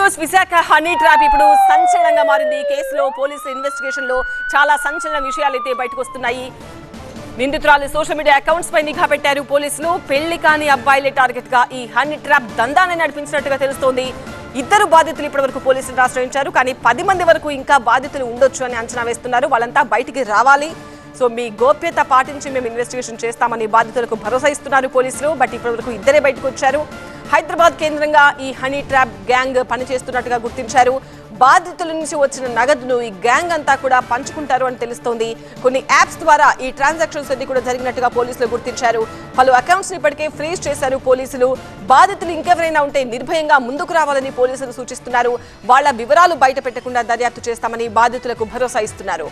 News Visakha honey trap ఇప్పుడు సంచలనంగా మారింది. ఈ కేసులో పోలీసు ఇన్వెస్టిగేషన్ లో చాలా సంచలన విషయాలు అయితే బయటకు వస్తున్నాయి. నిందితురాలు సోషల్ మీడియా అకౌంట్స్ పై నిఘా పెట్టారు పోలీసులు. పెళ్లి కాని అబ్బాయిలే టార్గెట్ గా ఈ హనీ ట్రాప్ దందాన్ని నడిపించినట్టుగా తెలుస్తోంది. ఇద్దరు బాధితులు ఇప్పటివరకు పోలీసులు ఆశ్రయించారు. కానీ 10 మంది వరకు ఇంకా బాధితులు ఉండొచ్చు అని అంచనా వేస్తున్నారు. వాళ్ళంతా బయటికి రావాలి, సో మీ గోప్యత పాటించి మేము ఇన్వెస్టిగేషన్ చేస్తామని బాధితులకు భరోసా ఇస్తున్నారు పోలీసులు. బట్ ఇప్పటివరకు ఇద్దరే బయటకు వచ్చారు. హైదరాబాద్ కేంద్రంగా ఈ హనీ ట్రాప్ గ్యాంగ్ పనిచేస్తున్నట్టుగా గుర్తించారు. బాధితుల నుంచి వచ్చిన నగదును ఈ గ్యాంగ్ అంతా కూడా పంచుకుంటారు అని తెలుస్తోంది. కొన్ని యాప్స్ ద్వారా ఈ ట్రాన్సాక్షన్స్ అన్ని కూడా జరిగినట్టుగా పోలీసులు గుర్తించారు. పలు అకౌంట్స్ ఇప్పటికే ఫ్రీజ్ చేశారు పోలీసులు. బాధితులు ఇంకెవరైనా ఉంటే నిర్భయంగా ముందుకు రావాలని పోలీసులు సూచిస్తున్నారు. వాళ్ళ వివరాలు బయట పెట్టకుండా దర్యాప్తు చేస్తామని బాధితులకు భరోసా ఇస్తున్నారు.